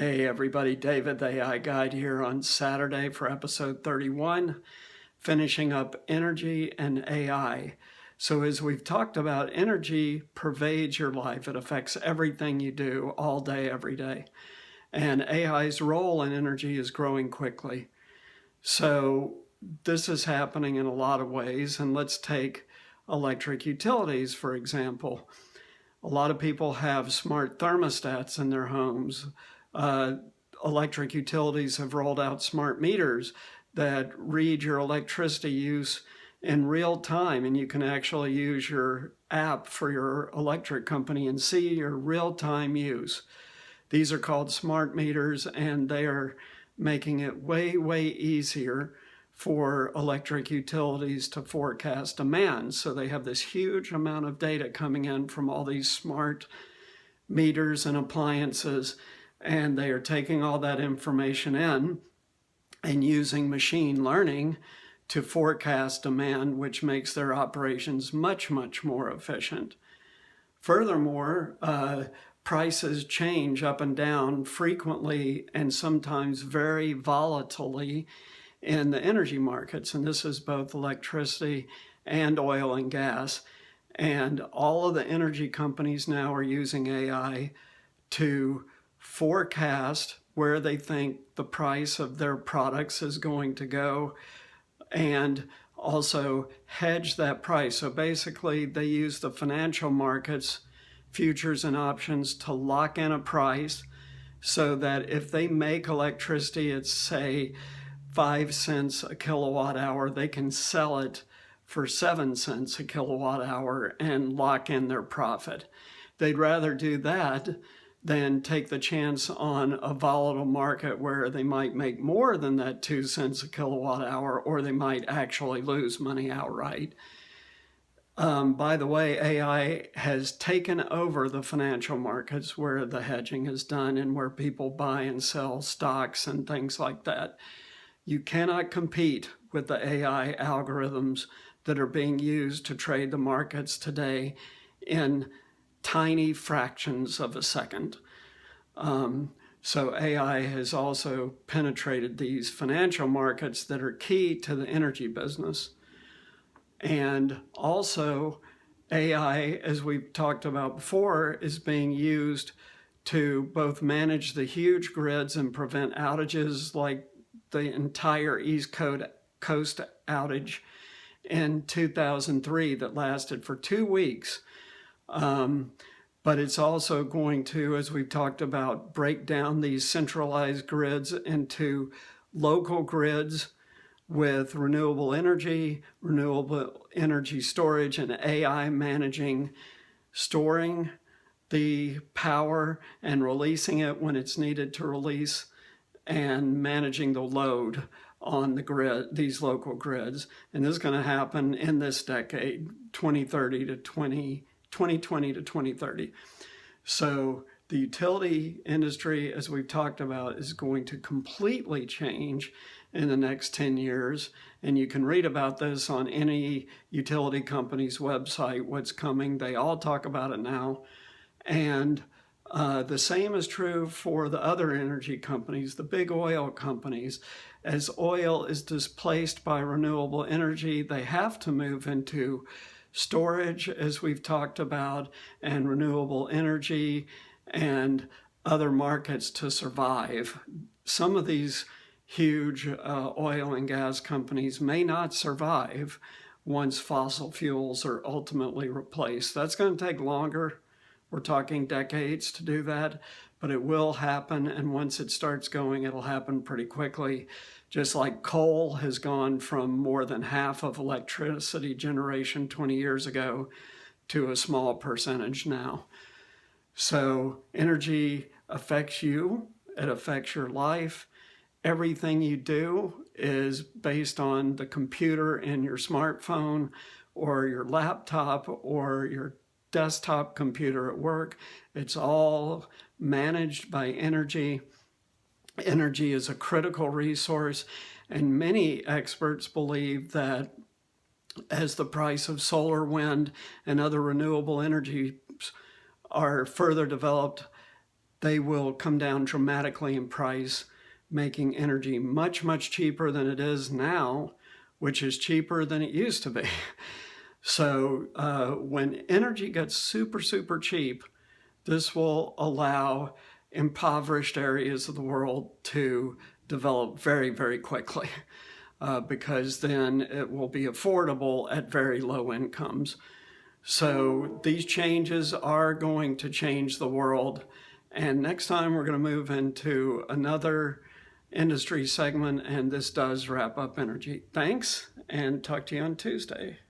Hey everybody, David the AI Guide here on Saturday for episode 31, finishing up energy and AI. So as we've talked about, energy pervades your life. It affects everything you do all day, every day. And AI's role in energy is growing quickly. So this is happening in a lot of ways. And let's take electric utilities, for example. A lot of people have smart thermostats in their homes. Electric utilities have rolled out smart meters that read your electricity use in real time, and you can actually use your app for your electric company and see your real-time use. These are called smart meters, and they are making it way, way easier for electric utilities to forecast demand. So they have this huge amount of data coming in from all these smart meters and appliances, and they are taking all that information in and using machine learning to forecast demand, which makes their operations much, much more efficient. Furthermore, prices change up and down frequently and sometimes very volatilely in the energy markets, and this is both electricity and oil and gas. And all of the energy companies now are using AI to forecast where they think the price of their products is going to go and also hedge that price. So basically, they use the financial markets, futures and options, to lock in a price so that if they make electricity at, say, 5 cents a kilowatt hour, they can sell it for 7 cents a kilowatt hour and lock in their profit. They'd rather do that than take the chance on a volatile market where they might make more than that 2 cents a kilowatt hour, or they might actually lose money outright. By the way, AI has taken over the financial markets where the hedging is done and where people buy and sell stocks and things like that. You cannot compete with the AI algorithms that are being used to trade the markets today in tiny fractions of a second. So AI has also penetrated these financial markets that are key to the energy business. And also, AI, as we've talked about before, is being used to both manage the huge grids and prevent outages like the entire East Coast outage in 2003 that lasted for 2 weeks. But it's also going to, as we've talked about, break down these centralized grids into local grids with renewable energy storage, and AI managing, storing the power and releasing it when it's needed to release, and managing the load on the grid, these local grids. And this is going to happen in this decade, 2020 to 2030. So the utility industry, as we've talked about, is going to completely change in the next 10 years. And you can read about this on any utility company's website, what's coming. They all talk about it now. And the same is true for the other energy companies, the big oil companies. As oil is displaced by renewable energy, they have to move into storage, as we've talked about, and renewable energy and other markets to survive. Some of these huge oil and gas companies may not survive once fossil fuels are ultimately replaced. That's going to take longer. We're talking decades to do that, but it will happen. And once it starts going, it'll happen pretty quickly. Just like coal has gone from more than half of electricity generation 20 years ago to a small percentage now. So energy affects you, it affects your life. Everything you do is based on the computer in your smartphone or your laptop or your desktop computer at work. It's all managed by energy. Energy is a critical resource, and many experts believe that as the price of solar, wind, and other renewable energies are further developed, they will come down dramatically in price, making energy much, much cheaper than it is now, which is cheaper than it used to be. So when energy gets super, super cheap, this will allow impoverished areas of the world to develop very, very quickly because then it will be affordable at very low incomes. So these changes are going to change the world. And next time we're going to move into another industry segment, and this does wrap up energy. Thanks, and talk to you on Tuesday.